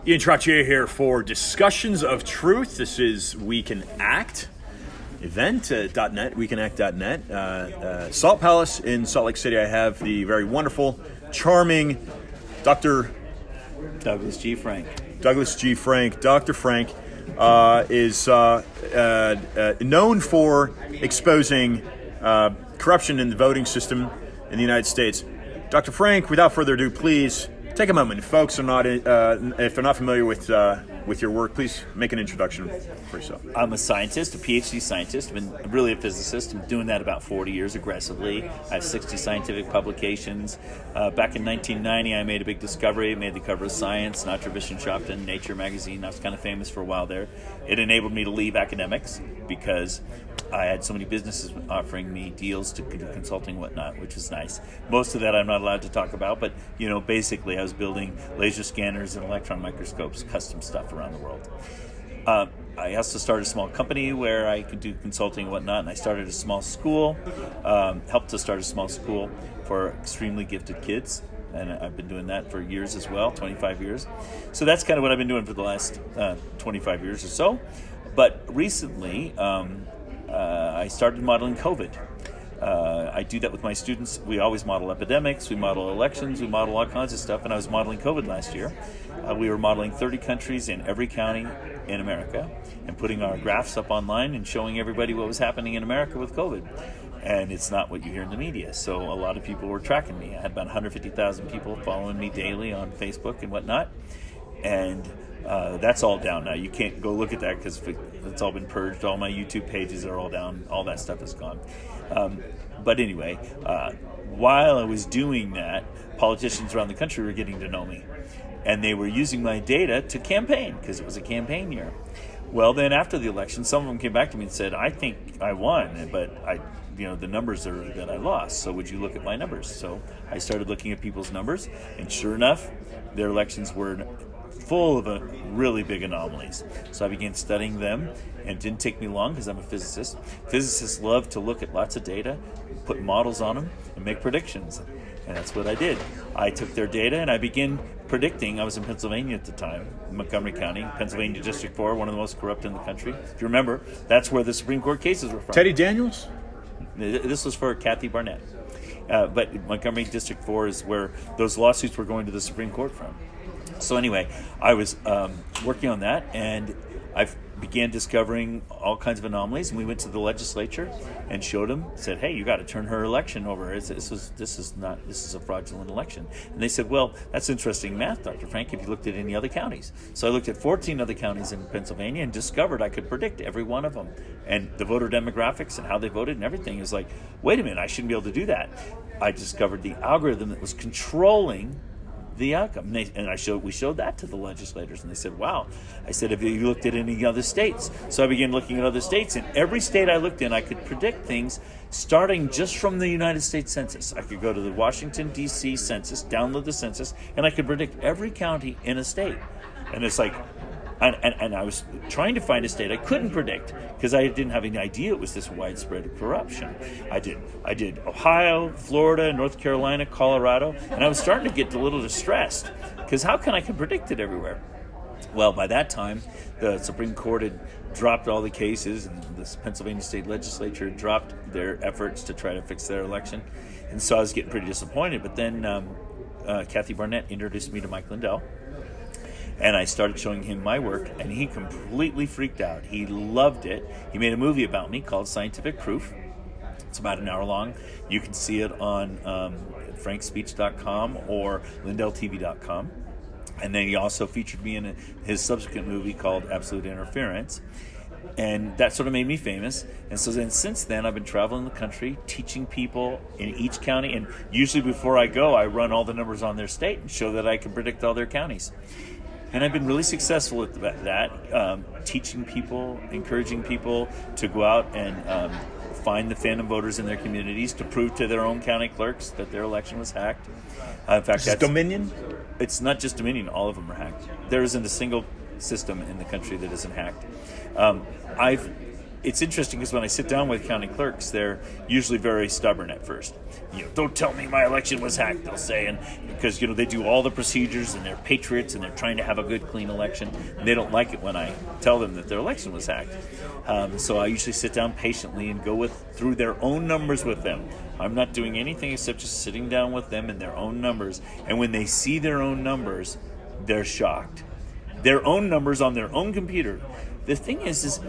Ian Trottier here for Discussions of Truth. This is We Can Act event .net, weecanact.net. Salt Palace in Salt Lake City. I have the very wonderful, charming Dr. Douglas G. Frank. Dr. Frank is known for exposing corruption in the voting system in the United States. Dr. Frank, without further ado, please take a moment. If folks are not, if they're not familiar with your work, please make an introduction for yourself. I'm a scientist, a PhD scientist. I've been really a physicist. I'm doing that about 40 years aggressively. I have 60 scientific publications. Back in 1990, I made a big discovery. Made the cover of Science, Naturwissenschaften, Nature magazine. I was kind of famous for a while there. It enabled me to leave academics because I had so many businesses offering me deals to do consulting and whatnot, which was nice. Most of that I'm not allowed to talk about, but basically I was building laser scanners and electron microscopes, custom stuff around the world. I also started a small company where I could do consulting and whatnot, and I started a small school, helped to start a small school for extremely gifted kids, and I've been doing that for years as well, 25 years. So that's kind of what I've been doing for the last 25 years or so. But recently, I started modeling COVID. I do that with my students. We always model epidemics, we model elections, we model all kinds of stuff, and I was modeling COVID last year. We were modeling 30 countries in every county in America and putting our graphs up online and showing everybody what was happening in America with COVID. And it's not what you hear in the media. So a lot of people were tracking me. I had about 150,000 people following me daily on Facebook and whatnot. And that's all down now. You can't go look at that because it's all been purged. All my YouTube pages are all down. All that stuff is gone. But anyway, while I was doing that, politicians around the country were getting to know me. And they were using my data to campaign because it was a campaign year. Well, then after the election, some of them came back to me and said, I think I won, but the numbers are that I lost. So would you look at my numbers? So I started looking at people's numbers. And sure enough, their elections were full of really big anomalies. So I began studying them, and it didn't take me long because I'm a physicist. Physicists love to look at lots of data, put models on them, and make predictions. And that's what I did. I took their data and I began predicting. I was in Pennsylvania at the time, Montgomery County, Pennsylvania District 4, one of the most corrupt in the country. If you remember, that's where the Supreme Court cases were from. Teddy Daniels? This was for Kathy Barnett. But Montgomery District 4 is where those lawsuits were going to the Supreme Court from. So anyway, I was working on that, and I began discovering all kinds of anomalies. And we went to the legislature and showed them, said, "Hey, you got to turn her election over. This is a fraudulent election." And they said, "Well, that's interesting math, Dr. Frank. Have you looked at any other counties?" So I looked at 14 other counties in Pennsylvania and discovered I could predict every one of them, and the voter demographics and how they voted and everything. Is like, wait a minute, I shouldn't be able to do that. I discovered the algorithm that was controlling the outcome. We showed that to the legislators, and they said, wow. I said, have you looked at any other states? So I began looking at other states, and every state I looked in, I could predict things starting just from the United States Census. I could go to the Washington, D.C. Census, download the census, and I could predict every county in a state. And it's like, and I was trying to find a state I couldn't predict because I didn't have any idea it was this widespread corruption. I did Ohio, Florida, North Carolina, Colorado, and I was starting to get a little distressed because how can I predict it everywhere? Well, by that time, the Supreme Court had dropped all the cases, and the Pennsylvania State Legislature had dropped their efforts to try to fix their election, and so I was getting pretty disappointed. But then Kathy Barnett introduced me to Mike Lindell. And I started showing him my work, and he completely freaked out. He loved it. He made a movie about me called Scientific Proof. It's about an hour long. You can see it on frankspeech.com or lindelltv.com. And then he also featured me in his subsequent movie called Absolute Interference. And that sort of made me famous. And so then since then, I've been traveling the country, teaching people in each county. And usually before I go, I run all the numbers on their state and show that I can predict all their counties. And I've been really successful at that, teaching people, encouraging people to go out and find the phantom voters in their communities to prove to their own county clerks that their election was hacked. In fact, that's Dominion? It's not just Dominion. All of them are hacked. There isn't a single system in the country that isn't hacked. I've it's interesting because when I sit down with county clerks, they're usually very stubborn at first. Don't tell me my election was hacked, they'll say, and because they do all the procedures and they're patriots and they're trying to have a good, clean election. And they don't like it when I tell them that their election was hacked. So I usually sit down patiently and go through their own numbers with them. I'm not doing anything except just sitting down with them in their own numbers. And when they see their own numbers, they're shocked. Their own numbers on their own computer. The thing is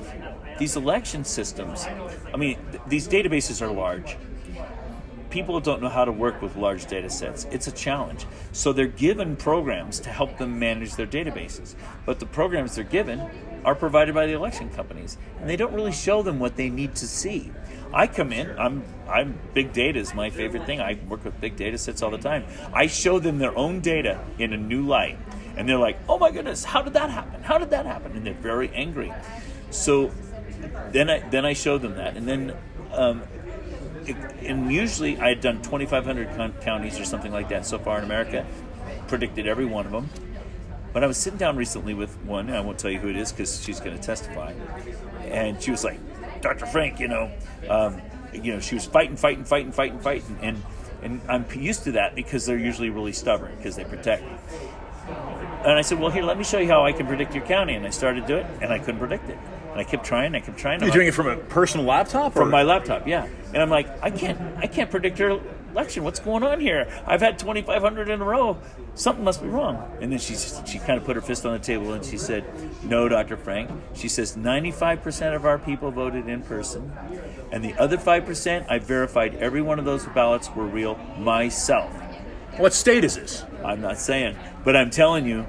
these election systems, these databases are large. People don't know how to work with large data sets. It's a challenge. So they're given programs to help them manage their databases. But the programs they're given are provided by the election companies. And they don't really show them what they need to see. I come in, I'm big data is my favorite thing. I work with big data sets all the time. I show them their own data in a new light. And they're like, oh my goodness, how did that happen? How did that happen? And they're very angry. So then I show them that. And then and usually I had done 2,500 counties or something like that so far in America, predicted every one of them. But I was sitting down recently with one, and I won't tell you who it is because she's going to testify. And she was like, Dr. Frank, she was fighting. And I'm used to that because they're usually really stubborn because they protect. And I said, well, here, let me show you how I can predict your county. And I started doing it, and I couldn't predict it. And I kept trying. You're doing it from a personal laptop? From my laptop, yeah. And I'm like, I can't predict your election. What's going on here? I've had 2,500 in a row. Something must be wrong. And then she kind of put her fist on the table and she said, no, Dr. Frank. She says, 95% of our people voted in person. And the other 5%, I verified every one of those ballots were real myself. What state is this? I'm not saying. But I'm telling you,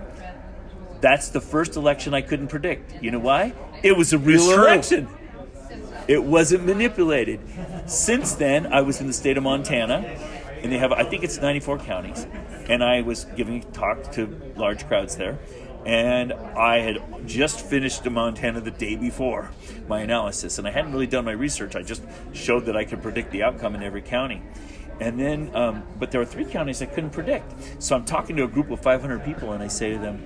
that's the first election I couldn't predict. You know why? It was a real election. It wasn't manipulated. Since then, I was in the state of Montana, and they have, I think it's 94 counties, and I was giving talks to large crowds there, and I had just finished in Montana the day before my analysis, and I hadn't really done my research. I just showed that I could predict the outcome in every county. And then, but there were 3 counties I couldn't predict. So I'm talking to a group of 500 people, and I say to them,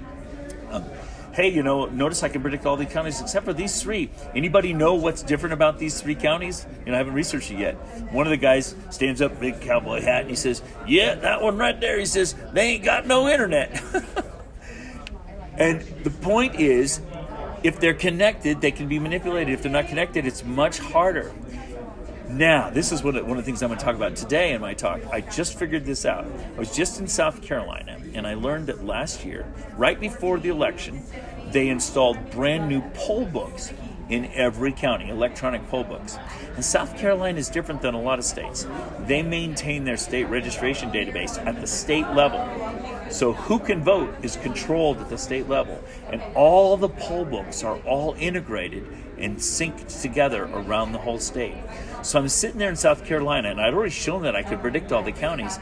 hey, notice I can predict all the counties except for these 3. Anybody know what's different about these 3 counties? I haven't researched it yet. One of the guys stands up, big cowboy hat, and he says, yeah, that one right there. He says, they ain't got no internet. And the point is, if they're connected, they can be manipulated. If they're not connected, it's much harder. Now, this is one of the things I'm going to talk about today in my talk. I just figured this out. I was just in South Carolina, and I learned that last year, right before the election, they installed brand new poll books in every county, electronic poll books. And South Carolina is different than a lot of states. They maintain their state registration database at the state level. So who can vote is controlled at the state level. And all the poll books are all integrated and synced together around the whole state. So I'm sitting there in South Carolina, and I'd already shown that I could predict all the counties,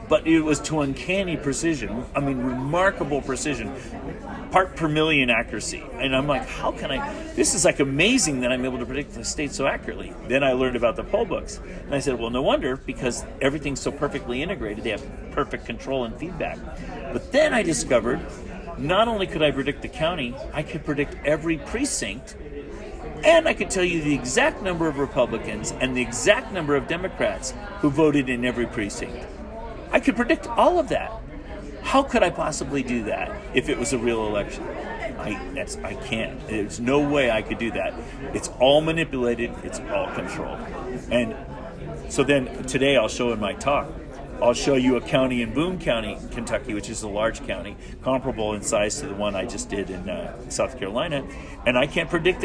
but it was to uncanny precision. Remarkable precision, part per million accuracy. And I'm like, how can I? This is like amazing that I'm able to predict the state so accurately. Then I learned about the poll books, and I said, well, no wonder, because everything's so perfectly integrated. They have perfect control and feedback. But then I discovered, not only could I predict the county, I could predict every precinct. And I could tell you the exact number of Republicans and the exact number of Democrats who voted in every precinct. I could predict all of that. How could I possibly do that if it was a real election? I can't. There's no way I could do that. It's all manipulated. It's all controlled. And so then today I'll show in my talk, I'll show you a county in Boone County, Kentucky, which is a large county, comparable in size to the one I just did in South Carolina. And I can't predict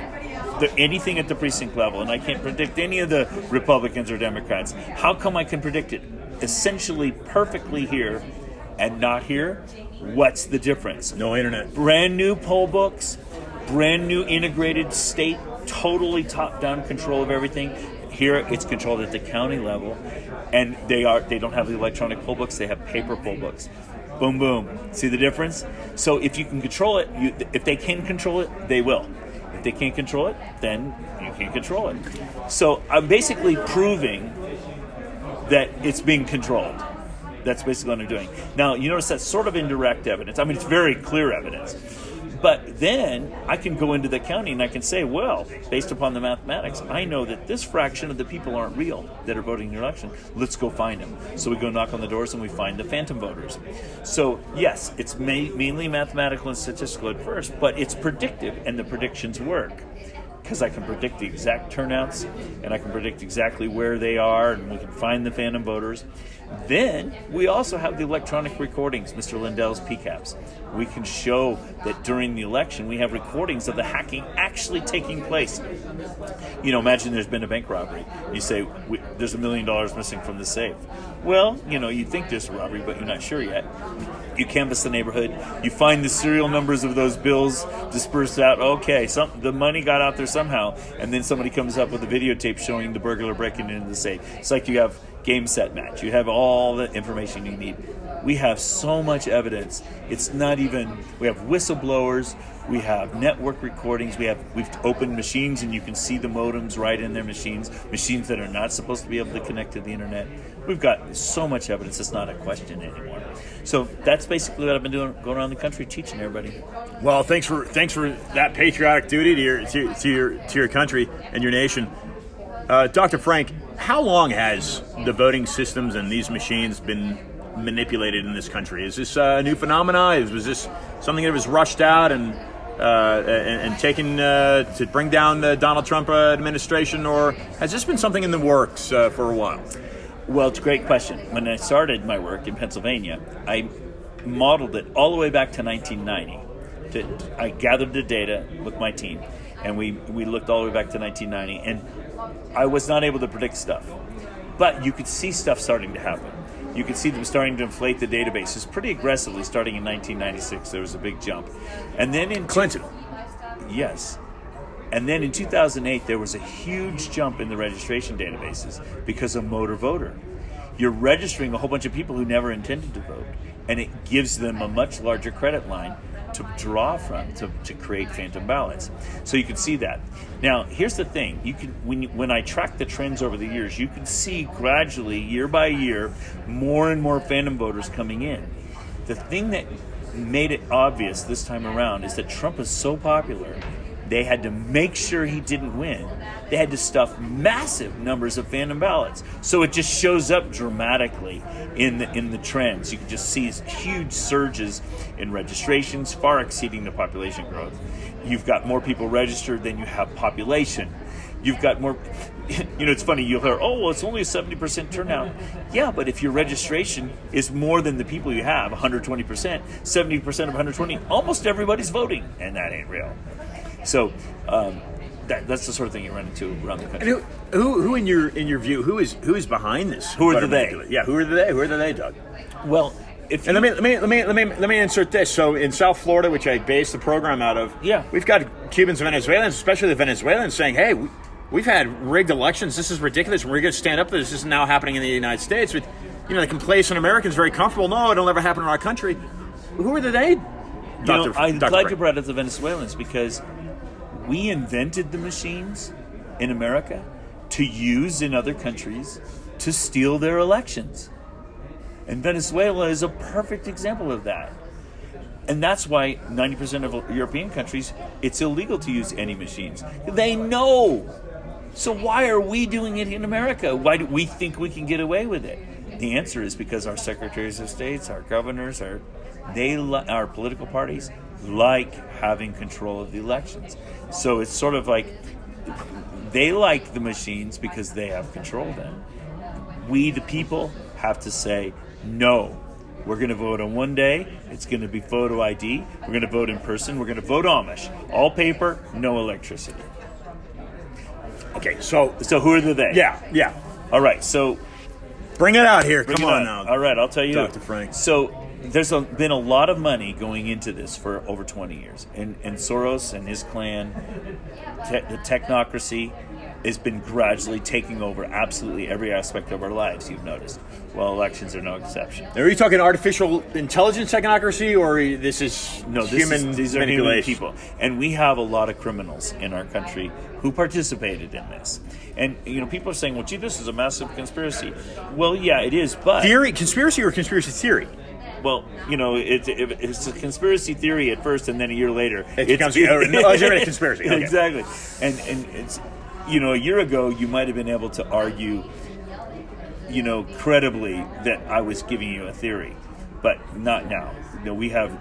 anything at the precinct level, and I can't predict any of the Republicans or Democrats. How come I can predict it essentially perfectly here and not here? What's the difference? No internet. Brand new poll books, brand new integrated state, totally top-down control of everything. Here it's controlled at the county level, and they don't have the electronic poll books, they have paper poll books. Boom, boom. See the difference? So if you can control it, if they can control it, they will. If they can't control it, then you can't control it. So I'm basically proving that it's being controlled. That's basically what I'm doing. Now, you notice that's sort of indirect evidence. It's very clear evidence. But then I can go into the county and I can say, well, based upon the mathematics, I know that this fraction of the people aren't real that are voting in the election. Let's go find them. So we go knock on the doors and we find the phantom voters. So yes, it's mainly mathematical and statistical at first, but it's predictive, and the predictions work. Because I can predict the exact turnouts, and I can predict exactly where they are, and we can find the phantom voters. Then we also have the electronic recordings, Mr. Lindell's PCAPs. We can show that during the election we have recordings of the hacking actually taking place. Imagine there's been a bank robbery. You say, there's $1 million missing from the safe. Well, you think there's a robbery, but you're not sure yet. You canvass the neighborhood. You find the serial numbers of those bills dispersed out. Okay, the money got out there somehow, and then somebody comes up with a videotape showing the burglar breaking into the safe. It's like you have game, set, match. You have all the information you need. We have so much evidence. It's not even. We have whistleblowers. We have network recordings. We've opened machines, and you can see the modems right in their machines that are not supposed to be able to connect to the internet. We've got so much evidence. It's not a question anymore. So that's basically what I've been doing, going around the country teaching everybody. Well, thanks for that patriotic duty to your country and your nation, Dr. Frank. How long has the voting systems and these machines been manipulated in this country? Is this a new phenomenon? Was this something that was rushed out and taken to bring down the Donald Trump administration, or has this been something in the works for a while? Well, it's a great question. When I started my work in Pennsylvania, I modeled it all the way back to 1990. I gathered the data with my team, and we looked all the way back to 1990, and I was not able to predict stuff. But you could see stuff starting to happen. You could see them starting to inflate the databases pretty aggressively starting in 1996. There was a big jump. And then in Clinton. Yes. And then in 2008, there was a huge jump in the registration databases because of motor voter. You're registering a whole bunch of people who never intended to vote, and it gives them a much larger credit line to draw from to create phantom ballots. So you can see that. Now, here's the thing: you can when I track the trends over the years, you can see gradually, year by year, more and more phantom voters coming in. The thing that made it obvious this time around is that Trump is so popular. They had to make sure he didn't win. They had to stuff massive numbers of phantom ballots. So it just shows up dramatically in the trends. You can just see huge surges in registrations, far exceeding the population growth. You've got more people registered than you have population. You've got more, it's funny, you'll hear, it's only a 70% turnout. Yeah, but if your registration is more than the people you have, 120%, 70% of 120, almost everybody's voting, and that ain't real. So that's the sort of thing you run into around the country. And who in your view, who is behind this? Who are the they? Yeah, who are the they? Who are the they, Doug? Well, let me insert this. So in South Florida, which I based the program out of, we've got Cubans and Venezuelans, especially the Venezuelans, saying, "Hey, we've had rigged elections. This is ridiculous. We're going to stand up to this. This is now happening in the United States." With the complacent Americans, very comfortable. No, it'll never happen in our country. Who are the they? I'm glad you brought up the Venezuelans, because we invented the machines in America to use in other countries to steal their elections. And Venezuela is a perfect example of that. And that's why 90% of European countries, it's illegal to use any machines. They know. So why are we doing it in America? Why do we think we can get away with it? The answer is because our secretaries of states, our governors, our political parties like having control of the elections. So it's sort of like they like the machines because they have control of them. We, the people, have to say, no, we're going to vote on one day. It's going to be photo ID. We're going to vote in person. We're going to vote Amish. All paper, no electricity. Okay, so who are the they? Yeah. All right, so bring it out here. Come on now. All right, I'll tell you. Dr. Frank. So there's been a lot of money going into this for over 20 years. And Soros and his clan, the technocracy, has been gradually taking over absolutely every aspect of our lives, you've noticed. Well, elections are no exception. Are you talking artificial intelligence technocracy, or this is these are human people? And we have a lot of criminals in our country who participated in this. And, people are saying, well, gee, this is a massive conspiracy. Well, yeah, it is, but... Conspiracy or conspiracy theory? Well, it's a conspiracy theory at first, and then a year later, It becomes a conspiracy. Okay. Exactly. And it's, a year ago, you might have been able to argue, credibly that I was giving you a theory, but not now. We have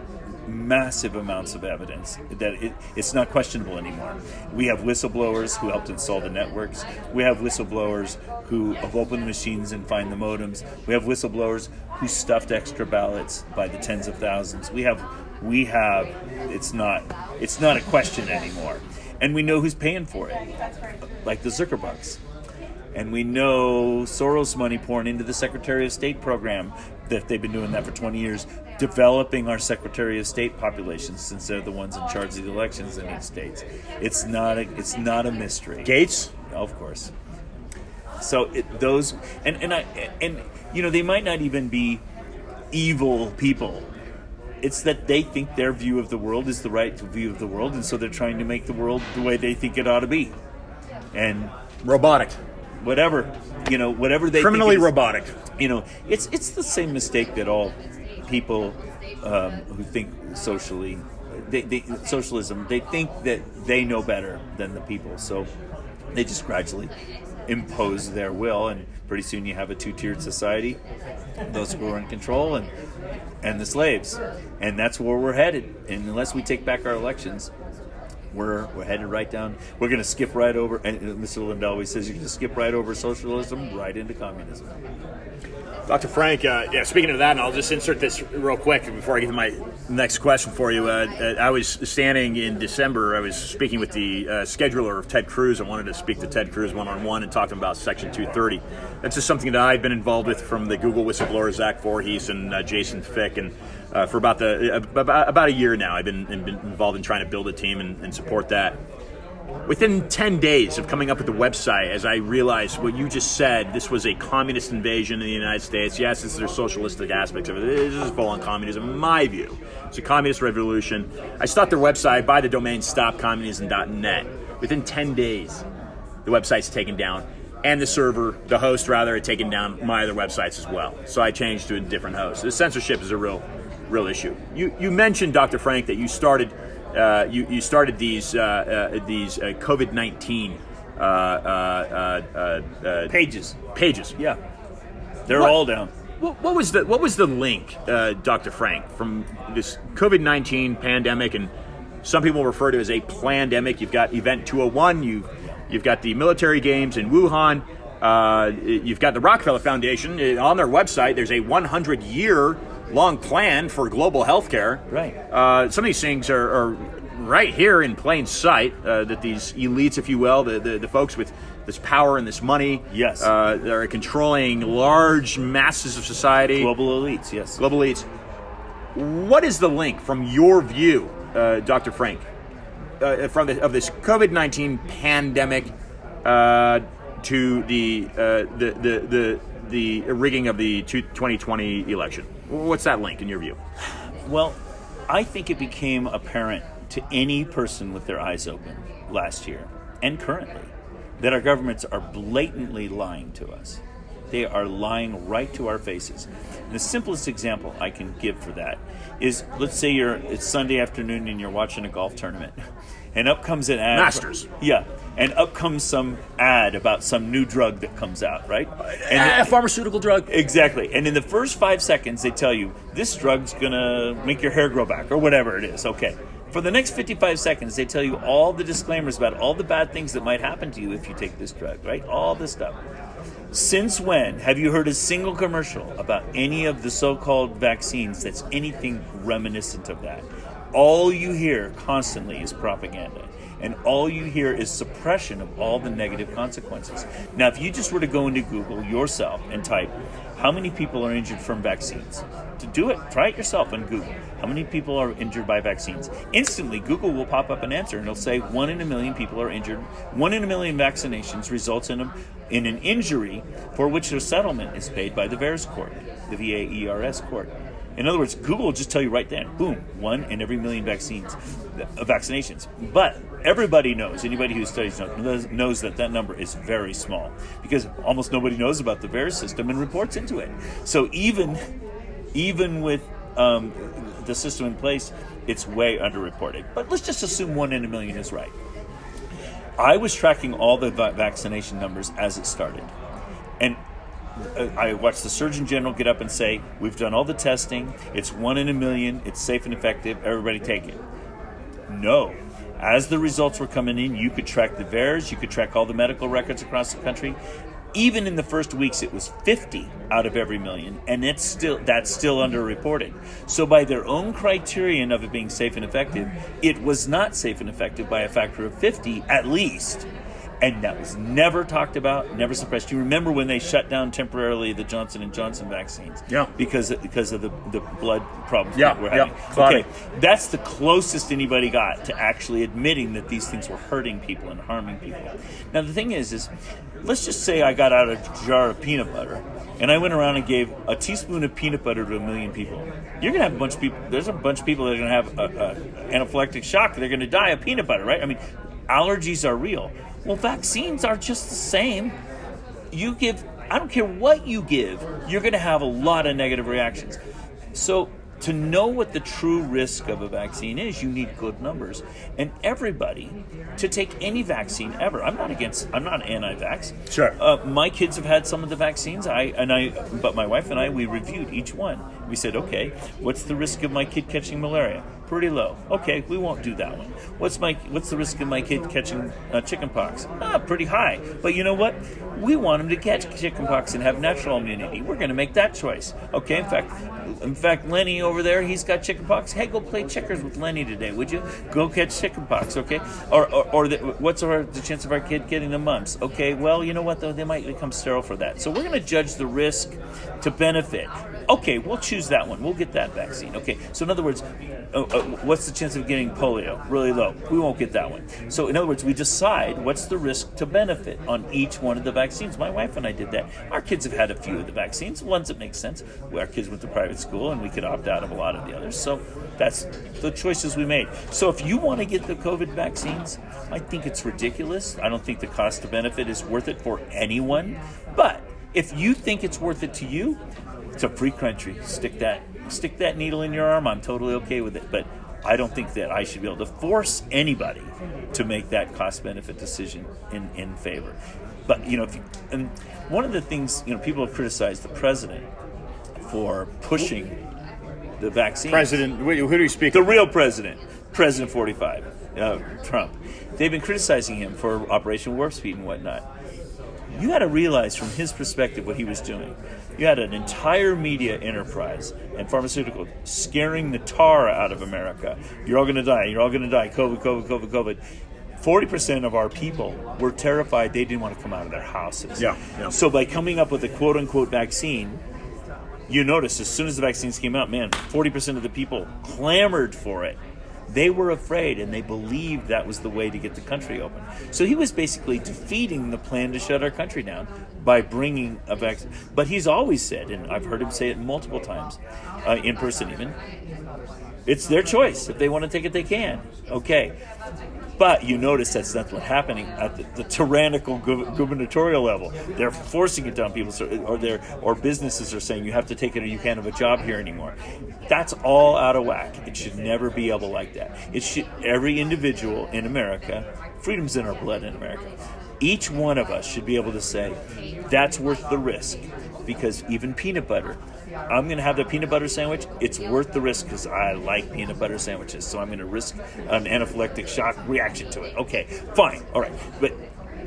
massive amounts of evidence that it's not questionable anymore. We have whistleblowers who helped install the networks. We have whistleblowers who have opened the machines and find the modems. We have whistleblowers who stuffed extra ballots by the tens of thousands. We have. It's not a question anymore, and we know who's paying for it, like the Zuckerbucks. And we know Soros money pouring into the Secretary of State program, that they've been doing that for 20 years, developing our Secretary of State populations, since they're the ones in charge of the elections in these states. It's not a mystery. Gates? Of course. So they might not even be evil people. It's that they think their view of the world is the right view of the world, and so they're trying to make the world the way they think it ought to be. And robotic. Whatever they criminally think robotic. It's the same mistake that all people who think socialism, they think that they know better than the people, so they just gradually impose their will, and pretty soon you have a two-tiered society: those who are in control and the slaves, and that's where we're headed. And unless we take back our elections, we're headed right down. We're going to skip right over, and Mr. Lindell always says, you're going to skip right over socialism right into communism. Dr. Frank, speaking of that, and I'll just insert this real quick before I give you my next question for you. I was standing in December, I was speaking with the scheduler of Ted Cruz. I wanted to speak to Ted Cruz one-on-one and talk to him about Section 230. That's just something that I've been involved with from the Google whistleblower, Zach Voorhees and Jason Fick, and for about a year now. I've been involved in trying to build a team and support that. Within 10 days of coming up with the website, as I realized what you just said, this was a communist invasion in the United States. Yes, there's socialistic aspects of it. This is full-on communism, in my view. It's a communist revolution. I stopped their website, buy the domain stopcommunism.net. Within 10 days, the website's taken down, and the host had taken down my other websites as well. So I changed to a different host. The censorship is a real issue. You mentioned, Dr. Frank, that you started you started these COVID-19 pages. Yeah, they're all down. What was the link, Dr. Frank, from this COVID-19 pandemic, and some people refer to it as a plandemic? You've got Event 201. You've got the military games in Wuhan. You've got the Rockefeller Foundation. On their website, there's a 100-year long plan for global healthcare. Right. Some of these things are right here in plain sight. That these elites, if you will, the folks with this power and this money, yes, they're controlling large masses of society. Global elites, yes. Global elites. What is the link, from your view, Dr. Frank, of this COVID-19 pandemic to the rigging of the 2020 election? What's that link in your view? Well, I think it became apparent to any person with their eyes open last year and currently that our governments are blatantly lying to us. They are lying right to our faces. And the simplest example I can give for that is, let's say it's Sunday afternoon and you're watching a golf tournament, and up comes an ad. Masters. Yeah, and up comes some ad about some new drug that comes out, right? And a pharmaceutical drug. Exactly. And in the first 5 seconds, they tell you, this drug's going to make your hair grow back, or whatever it is. Okay. For the next 55 seconds, they tell you all the disclaimers about all the bad things that might happen to you if you take this drug, right? All this stuff. Since when have you heard a single commercial about any of the so-called vaccines that's anything reminiscent of that? All you hear constantly is propaganda, and all you hear is suppression of all the negative consequences. Now, if you just were to go into Google yourself and type, how many people are injured from vaccines? To do it, try it yourself on Google. How many people are injured by vaccines? Instantly, Google will pop up an answer, and it'll say 1 in a million people are injured. 1 in a million vaccinations results in an injury for which a settlement is paid by the VAERS court, the VAERS court. In other words, Google will just tell you right then, boom, 1 in every million vaccinations. But everybody knows, anybody who studies knows that number is very small, because almost nobody knows about the VAERS system and reports into it. So even with the system in place, it's way underreported. But let's just assume 1 in a million is right. I was tracking all the vaccination numbers as it started. And I watched the Surgeon General get up and say, we've done all the testing, it's 1 in a million, it's safe and effective, everybody take it. No. As the results were coming in, you could track the VAERS, you could track all the medical records across the country. Even in the first weeks, it was 50 out of every million, and that's still underreported. So by their own criterion of it being safe and effective, it was not safe and effective by a factor of 50 at least. And that was never talked about, never suppressed. You remember when they shut down temporarily the Johnson & Johnson vaccines? Yeah. Because of the blood problems Yeah, people were having. yeah. Okay, that's the closest anybody got to actually admitting that these things were hurting people and harming people. Now the thing is let's just say I got out a jar of peanut butter and I went around and gave a teaspoon of peanut butter to 1 million people. You're going to have a bunch of people, there's a bunch of people that are going to have a anaphylactic shock. They're going to die of peanut butter, right? I mean, allergies are real. Well, vaccines are just the same. You give, I don't care what you give, you're going to have a lot of negative reactions. So to know what the true risk of a vaccine is, you need good numbers. And everybody, to take any vaccine ever, I'm not anti-vax. Sure. My kids have had some of the vaccines, but my wife and I, we reviewed each one. We said, okay, what's the risk of my kid catching malaria? Pretty low. Okay, we won't do that one. What's the risk of my kid catching chickenpox? Pretty high. But you know what? We want him to catch chickenpox and have natural immunity. We're going to make that choice. Okay. In fact, Lenny over there, he's got chickenpox. Hey, go play checkers with Lenny today, would you? Go catch chickenpox. Okay. What's the chance of our kid getting the mumps? Okay. Well, you know what though? They might become sterile for that. So we're going to judge the risk to benefit. Okay, we'll choose that one. We'll get that vaccine. Okay, so in other words, what's the chance of getting polio? Really low. We won't get that one. So in other words, we decide what's the risk to benefit on each one of the vaccines. My wife and I did that. Our kids have had a few of the vaccines, ones that make sense. Our kids went to private school and we could opt out of a lot of the others. So that's the choices we made. So if you want to get the COVID vaccines, I think it's ridiculous. I don't think the cost to benefit is worth it for anyone. But if you think it's worth it to you, it's a free country. Stick that needle in your arm. I'm totally okay with it. But I don't think that I should be able to force anybody to make that cost-benefit decision in favor. But and one of the things people have criticized the president for pushing the vaccine. President, who do you speak? The real president, President 45, Trump. They've been criticizing him for Operation Warp Speed and whatnot. You had to realize from his perspective what he was doing. You had an entire media enterprise and pharmaceutical scaring the tar out of America. You're all going to die. You're all going to die. COVID, COVID, COVID, COVID. 40% of our people were terrified. They didn't want to come out of their houses. Yeah. So by coming up with a quote-unquote vaccine, you notice as soon as the vaccines came out, 40% of the people clamored for it. They were afraid, and they believed that was the way to get the country open. So he was basically defeating the plan to shut our country down by bringing a vaccine. But he's always said, and I've heard him say it multiple times, in person even, it's their choice. If they want to take it, they can. Okay. But you notice that's not what's happening at the tyrannical gubernatorial level. They're forcing it down people, or businesses are saying you have to take it or you can't have a job here anymore. That's all out of whack. It should never be able like that. Every individual in America, freedom's in our blood in America. Each one of us should be able to say, that's worth the risk. Because even peanut butter, I'm going to have the peanut butter sandwich. It's worth the risk because I like peanut butter sandwiches. So I'm going to risk an anaphylactic shock reaction to it. Okay, fine. All right. But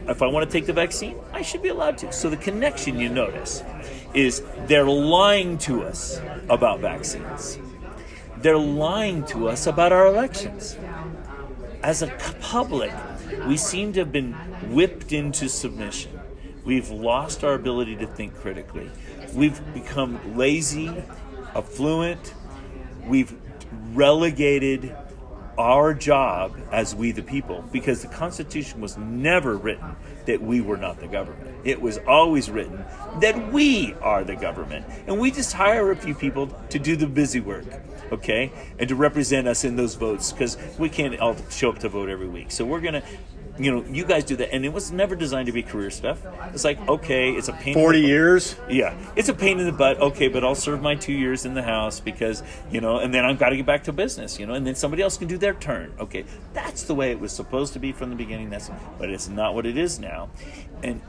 if I want to take the vaccine, I should be allowed to. So the connection you notice is they're lying to us about vaccines. They're lying to us about our elections. As a public, we seem to have been whipped into submission. We've lost our ability to think critically. We've become lazy, affluent. We've relegated our job as we the people, because the Constitution was never written that we were not the government. It was always written that we are the government. And we just hire a few people to do the busy work, okay? And to represent us in those votes, because we can't all show up to vote every week. So we're going to you guys do that, and it was never designed to be career stuff. It's like, okay, it's a pain. 40 years. Yeah, it's a pain in the butt. Okay, but I'll serve my 2 years in the House because and then I've got to get back to business. And then somebody else can do their turn. Okay, that's the way it was supposed to be from the beginning. But it's not what it is now. And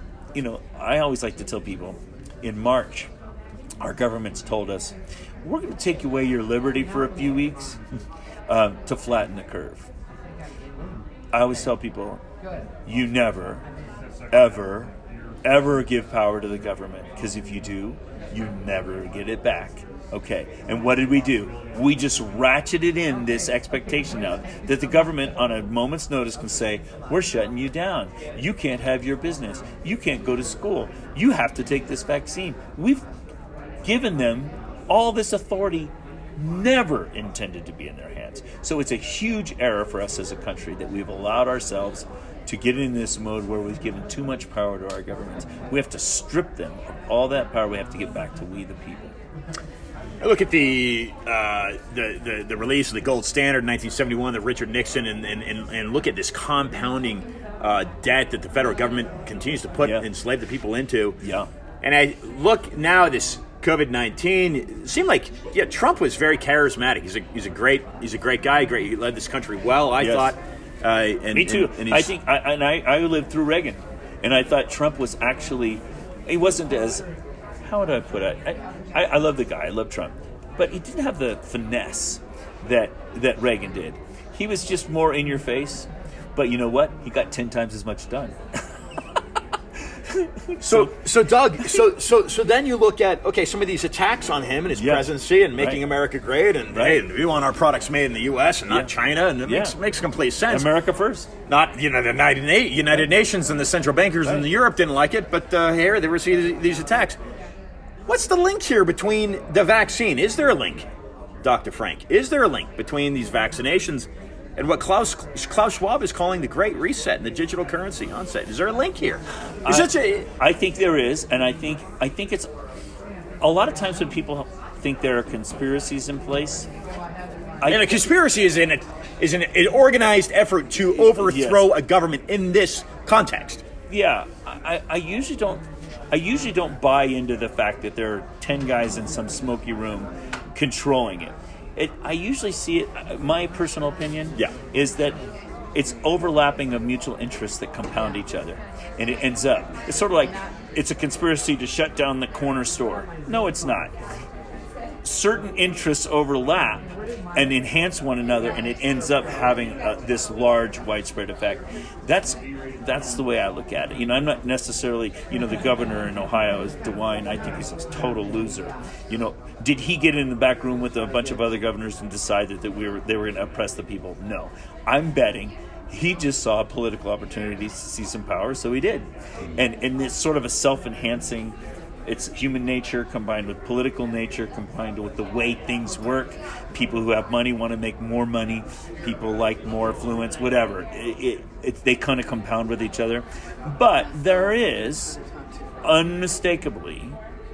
I always like to tell people, in March, our government's told us we're going to take away your liberty for a few weeks to flatten the curve. I always tell people, you never, ever, ever give power to the government, because if you do, you never get it back. Okay, and what did we do? We just ratcheted in this expectation now that the government on a moment's notice can say, we're shutting you down. You can't have your business. You can't go to school. You have to take this vaccine. We've given them all this authority never intended to be in their hands. So it's a huge error for us as a country that we've allowed ourselves to get in this mode where we've given too much power to our governments. We have to strip them of all that power. We have to get back to we the people. I look at the release of the gold standard in 1971, the Richard Nixon, and look at this compounding debt that the federal government continues to enslave the people into. Yeah. And I look now at this COVID-19. It seemed like Trump was very charismatic. He's a great guy. He led this country well. I thought. Me too. I lived through Reagan, and I thought Trump was actually. He wasn't as. How would I put it? I love the guy. I love Trump, but he didn't have the finesse that Reagan did. He was just more in your face. But you know what? He got 10 times as much done. So Doug, so then you look at some of these attacks on him and his presidency and making America great, and hey, we want our products made in the U.S. and not China, and it makes complete sense. America first. Not the United Nations and the central bankers in Europe didn't like it, but here they receive these attacks. What's the link here between the vaccine? Is there a link, Dr. Frank? Is there a link between these vaccinations and what Klaus Schwab is calling the Great Reset and the digital currency onset? Is there a link here? I think there is, and I think it's a lot of times when people think there are conspiracies in place. And a conspiracy is an organized effort to overthrow a government in this context. Yeah, I usually don't buy into the fact that there are 10 guys in some smoky room controlling it. I usually see it, my personal opinion, is that it's overlapping of mutual interests that compound each other. And it ends up, it's sort of like it's a conspiracy to shut down the corner store. No, it's not. Certain interests overlap and enhance one another, and it ends up having this large, widespread effect. That's the way I look at it. I'm not necessarily, the governor in Ohio is DeWine. I think he's a total loser. Did he get in the back room with a bunch of other governors and decided that they were going to oppress the people? No. I'm betting he just saw a political opportunity to see some power, so he did. And it's sort of a self-enhancing. It's human nature combined with political nature, combined with the way things work. People who have money want to make more money. People like more affluence, whatever. They kind of compound with each other. But there is, unmistakably,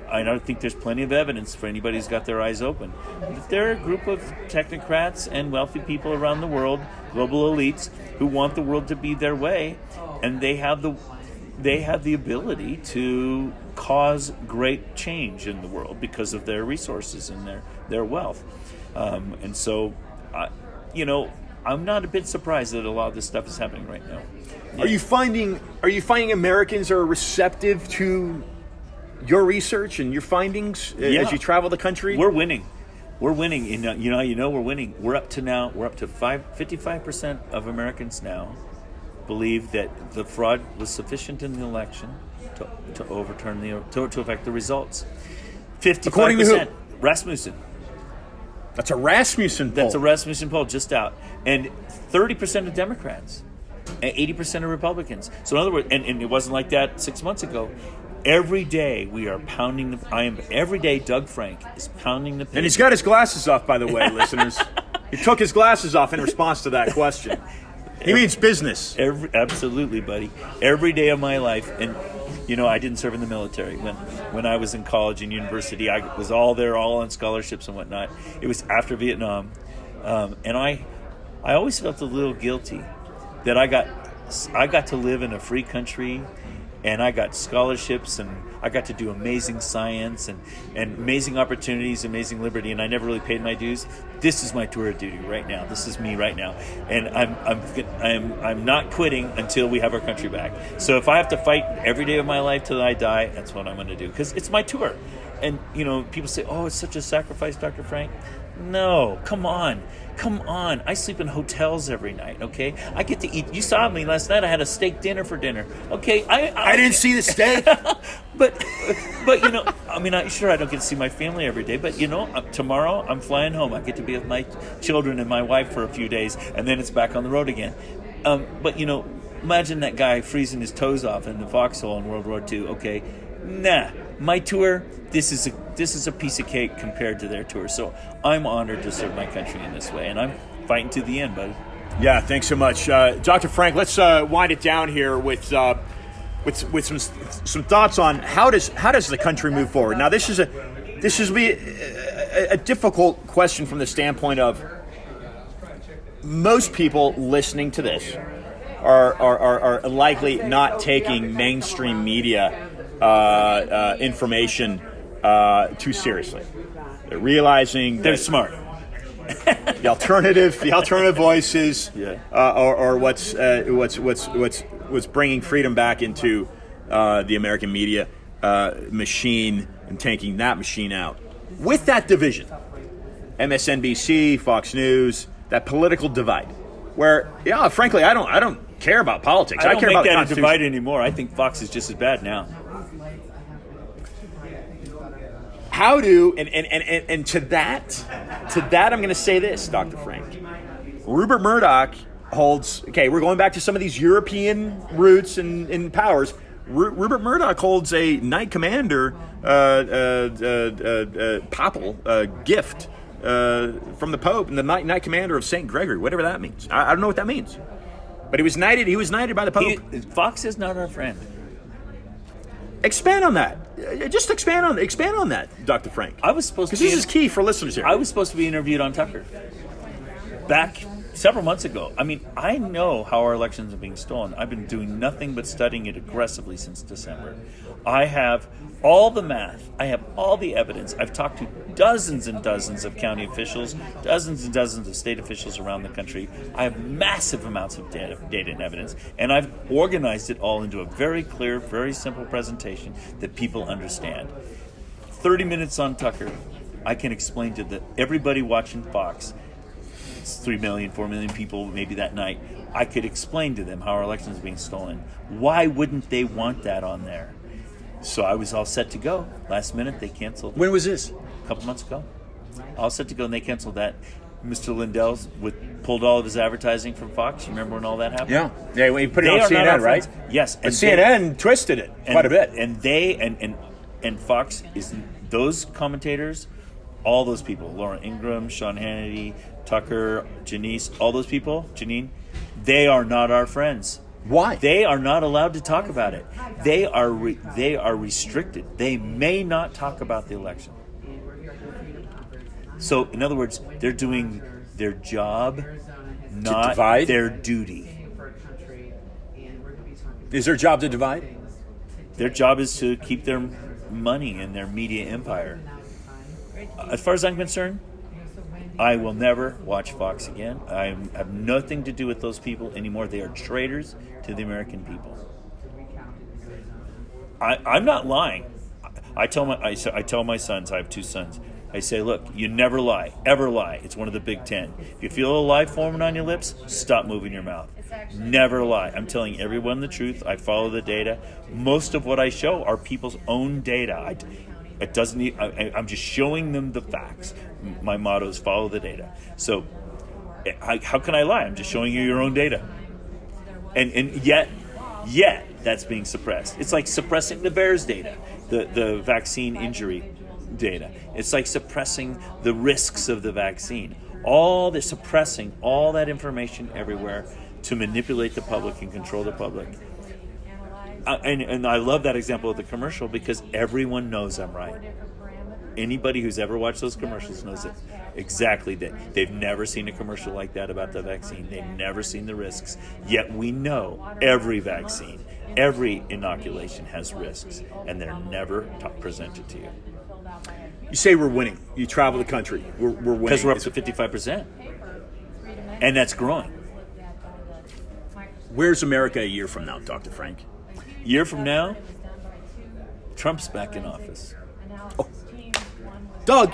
I don't think there's plenty of evidence for anybody who's got their eyes open, that there are a group of technocrats and wealthy people around the world, global elites, who want the world to be their way, and they have the ability to cause great change in the world because of their resources and their wealth. And so, I'm not a bit surprised that a lot of this stuff is happening right now. Yeah. Are you finding Americans are receptive to your research and your findings as you travel the country? We're winning. We're winning. We're winning. We're up to 55% of Americans now believe that the fraud was sufficient in the election to overturn to affect the results. 55%. According to who? Rasmussen. That's a Rasmussen poll. That's a Rasmussen poll, just out. And 30% of Democrats and 80% of Republicans. So in other words, and it wasn't like that 6 months ago. Every day we are pounding every day Doug Frank is pounding the pavement. And he's got his glasses off, by the way, listeners. He took his glasses off in response to that question. He means business. Absolutely, buddy. Every day of my life, and I didn't serve in the military. When I was in college and university, I was all there, all on scholarships and whatnot. It was after Vietnam, and I always felt a little guilty that I got I got to live in a free country, and I got scholarships, and I got to do amazing science and amazing opportunities, amazing liberty, and I never really paid my dues. This is my tour of duty right now. This is me right now, and I'm not quitting until we have our country back. So if I have to fight every day of my life till I die, that's what I'm going to do, because it's my tour. And people say, "Oh, it's such a sacrifice, Dr. Frank." No, come on. I sleep in hotels every night, okay? I get to eat. You saw me last night. I had a steak dinner for dinner, okay? I didn't see the steak. but sure, I don't get to see my family every day, but tomorrow I'm flying home. I get to be with my children and my wife for a few days, and then it's back on the road again. But imagine that guy freezing his toes off in the foxhole in World War II. Okay, nah, my tour. This is a piece of cake compared to their tour. So I'm honored to serve my country in this way, and I'm fighting to the end, buddy. Yeah, thanks so much, Dr. Frank. Let's wind it down here with some thoughts on how does the country move forward. Now, this is a difficult question from the standpoint of most people listening to this are likely not taking mainstream media information too seriously. They're realizing They're smart. the alternative voices, Yeah. or what's bringing freedom back into the American media machine and taking that machine out. With that division, MSNBC, Fox News, that political divide, where frankly, I don't care about politics. I don't care make about the that a Constitution. divide anymore. I think Fox is just as bad now. How do and to that I'm going to say this, Dr. Frank. Rupert Murdoch holds. Okay, we're going back to some of these European roots and powers. Rupert Murdoch holds a Knight Commander papal gift from the Pope, and the Knight Commander of Saint Gregory, whatever that means. I don't know what that means, but he was knighted. He was knighted by the Pope. Fox is not our friend. Expand on that. Just expand on that, Dr. Frank. I was supposed to. Because this is key for listeners here. I was supposed to be interviewed on Tucker back several months ago. I mean, I know how our elections are being stolen. I've been doing nothing but studying it aggressively since December. I have all the math. I have all the evidence. I've talked to dozens and dozens of county officials, dozens and dozens of state officials around the country. I have massive amounts of data and evidence, and I've organized it all into a very clear, very simple presentation that people understand. 30 minutes on Tucker, I can explain to everybody watching Fox, it's 3 million, 4 million people maybe that night, I could explain to them how our election is being stolen. Why wouldn't they want that on there? So I was all set to go. Last minute, they canceled. When was this? A couple months ago. All set to go, and they canceled that. Mr. Lindell pulled all of his advertising from Fox. You remember when all that happened? Yeah, we put it They on are not our CNN, right? friends. Yes, But CNN twisted it quite a bit. And they and Fox is those commentators, all those people, Laura Ingraham, Sean Hannity, Tucker, Janice, all those people, Janine, they are not our friends. Why? They are not allowed to talk about it. They are restricted. They may not talk about the election. So, in other words, they're doing their job, not divide? their duty. Is their job to divide? Their job is to keep their money and their media empire. As far as I'm concerned, I will never watch Fox again. I have nothing to do with those people anymore. They are traitors to the American people. I'm not lying. I tell my sons, I have 2 sons, I say, look, you never lie, ever lie. It's one of the Big 10. If you feel a lie forming on your lips, stop moving your mouth. Never lie. I'm telling everyone the truth. I follow the data. Most of what I show are people's own data. I'm just showing them the facts. My motto is follow the data. So how can I lie? I'm just showing you your own data. And yet that's being suppressed. It's like suppressing the VAERS data, the vaccine injury data. It's like suppressing the risks of the vaccine. They're suppressing all that information everywhere to manipulate the public and control the public. And I love that example of the commercial because everyone knows I'm right. Anybody who's ever watched those commercials knows it. exactly that. They've never seen a commercial like that about the vaccine. They've never seen the risks. Yet we know every vaccine, every inoculation has risks, and they're never presented to you. You say we're winning. You travel the country. We're winning. Because we're up to 55%. And that's growing. Where's America a year from now, Dr. Frank? Year from now, Trump's back in office. Oh. Doug,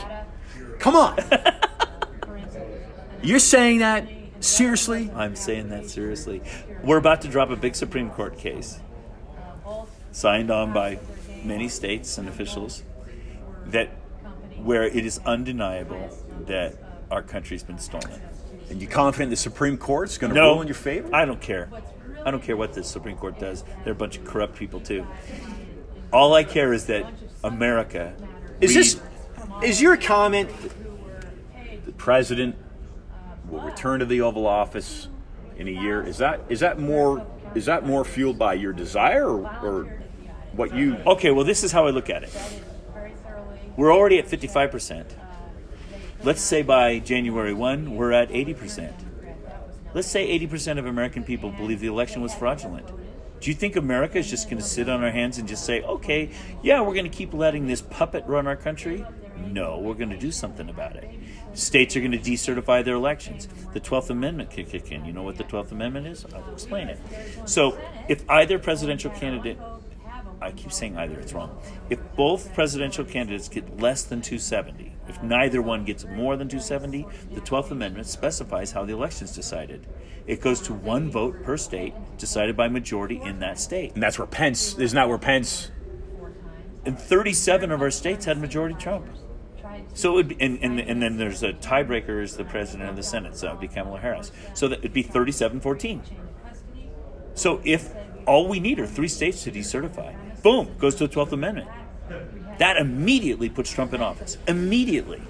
come on. You're saying that seriously? I'm saying that seriously. We're about to drop a big Supreme Court case signed on by many states and officials where it is undeniable that our country's been stolen. And you confident the Supreme Court's going to rule in your favor? I don't care. I don't care what the Supreme Court does. They're a bunch of corrupt people too. All I care is that America. Is your comment the president will return to the Oval Office in a year? Is that more fueled by your desire or what you? Okay, well, this is how I look at it. We're already at 55%. Let's say by January 1, we're at 80%. Let's say 80% of American people believe the election was fraudulent. Do you think America is just going to sit on our hands and just say, okay, yeah, we're going to keep letting this puppet run our country? No, we're going to do something about it. States are going to decertify their elections. The 12th Amendment can kick in. You know what the 12th Amendment is? I'll explain it. So if either presidential candidate, I keep saying either, it's wrong. If both presidential candidates get less than 270, if neither one gets more than 270, the 12th Amendment specifies how the election's decided. It goes to one vote per state, decided by majority in that state. And that's where Pence, isn't that where Pence? And 37 of our states had majority Trump. So it would be, and then there's a tiebreaker is the president of the Senate, so that would be Kamala Harris. So that it'd be 37-14. So if all we need are 3 states to decertify, boom, goes to the 12th Amendment. That immediately puts Trump in office. Immediately.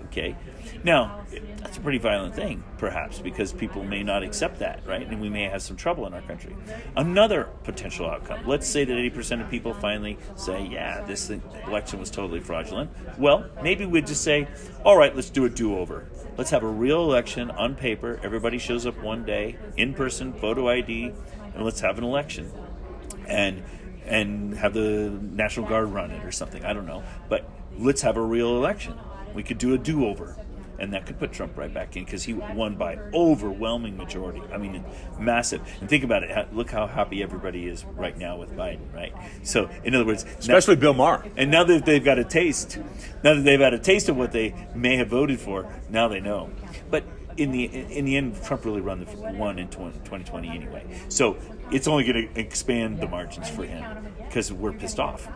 Okay? Now, that's a pretty violent thing, perhaps, because people may not accept that, right? And we may have some trouble in our country. Another potential outcome. Let's say that 80% of people finally say, yeah, this election was totally fraudulent. Well, maybe we'd just say, all right, let's do a do-over. Let's have a real election on paper. Everybody shows up one day, in person, photo ID, and let's have an election. And have the National Guard run it or something. I don't know. But let's have a real election. We could do a do-over. And that could put Trump right back in because he won by overwhelming majority. I mean, massive. And think about it. Look how happy everybody is right now with Biden, right? So, in other words, especially Bill Maher. And now that they've got a taste, now that they've had a taste of what they may have voted for, now they know. But in the end, Trump really won in 2020 anyway. So it's only going to expand the margins for him because we're pissed off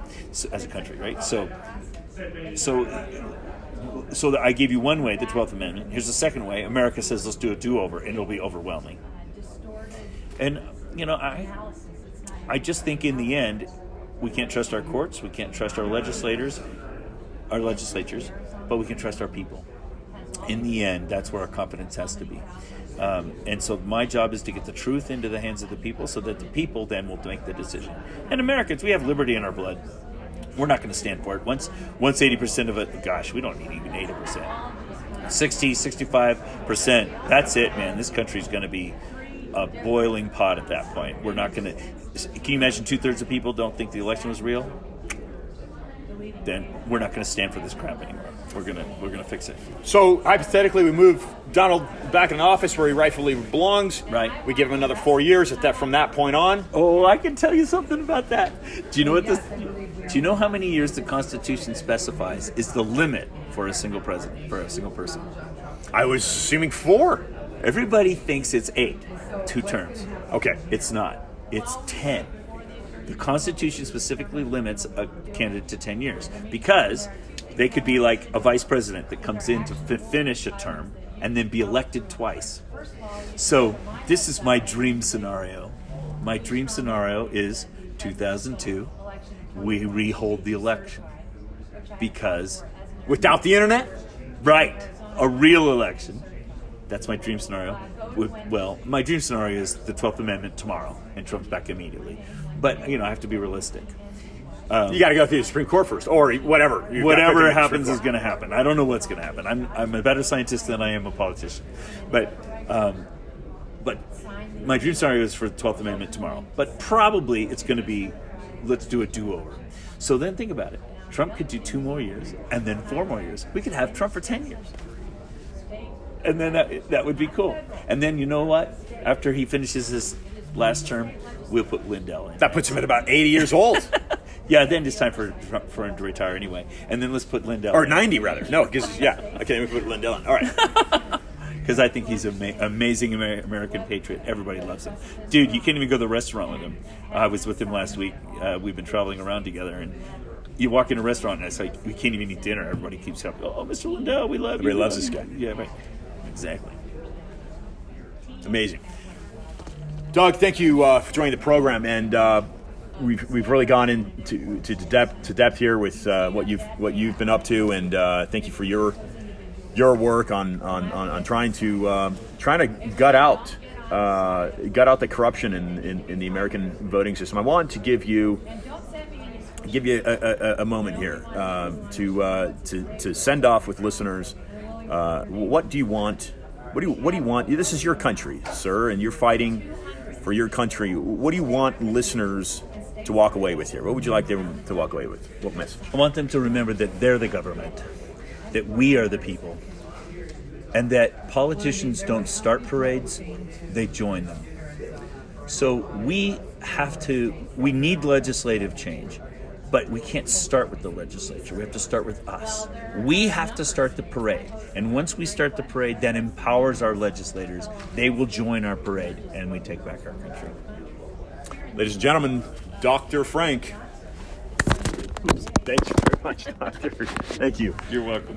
as a country, right? So I gave you one way, the 12th Amendment. Here's the second way. America says let's do a do-over, and it'll be overwhelming. And, you know, I just think in the end, we can't trust our courts, we can't trust our legislatures, but we can trust our people. In the end, that's where our confidence has to be. And so my job is to get the truth into the hands of the people so that the people then will make the decision. And Americans, we have liberty in our blood. We're not going to stand for it. Once 80% of it, gosh, we don't need even 80%. 60, 65%, that's it, man. This country's going to be a boiling pot at that point. We're not going to... Can you imagine 2/3 of people don't think the election was real? Then we're not going to stand for this crap anymore. We're gonna fix it. So hypothetically, we move Donald back in office where he rightfully belongs. Right. We give him another 4 years. From that point on. Oh, I can tell you something about that. Do you know what this? Do you know how many years the Constitution specifies is the limit for a single president, for a single person? I was assuming 4. Everybody thinks it's 8, 2 terms. Okay. It's not. It's 10. The Constitution specifically limits a candidate to 10 years because they could be like a vice president that comes in to finish a term and then be elected twice. So this is my dream scenario. My dream scenario is 2002, we rehold the election because... Without the internet? Right. A real election. That's my dream scenario. Well, my dream scenario is the 12th Amendment tomorrow and Trump's back immediately. But, you know, I have to be realistic. You got to go through the Supreme Court first, or whatever. Whatever happens is going to happen. I don't know what's going to happen. I'm a better scientist than I am a politician. But my dream scenario is for the 12th Amendment tomorrow. But probably it's going to be, let's do a do-over. So then think about it. Trump could do 2 more years, and then 4 more years. We could have Trump for 10 years. And then that would be cool. And then you know what? After he finishes his last term, we'll put Lindell in. That puts him at about 80 years old. Yeah, then it's time for him to retire anyway. And then let's put Lindell Or in. 90, rather. No, because, okay, we put Lindell in. All right. Because I think he's an amazing American patriot. Everybody loves him. Dude, you can't even go to the restaurant with him. I was with him last week. We've been traveling around together, and you walk in a restaurant, and it's like, we can't even eat dinner. Everybody keeps up, oh, Mr. Lindell, we love you. Everybody loves this guy. Yeah, right. Exactly. Amazing. Doug, thank you for joining the program, and we've really gone into depth here with what you've been up to, and thank you for your work on trying to gut out the corruption in the American voting system. I want to give you a moment here to send off with listeners. What do you want? What do you want? This is your country, sir, and you're fighting for your country. What do you want listeners to walk away with here? What would you like them to walk away with? What message? I want them to remember that they're the government, that we are the people, and that politicians don't start parades, they join them. So we need legislative change. But we can't start with the legislature. We have to start with us. We have to start the parade. And once we start the parade, that empowers our legislators. They will join our parade, and we take back our country. Ladies and gentlemen, Dr. Frank. Thank you very much, Doctor. Thank you. You're welcome.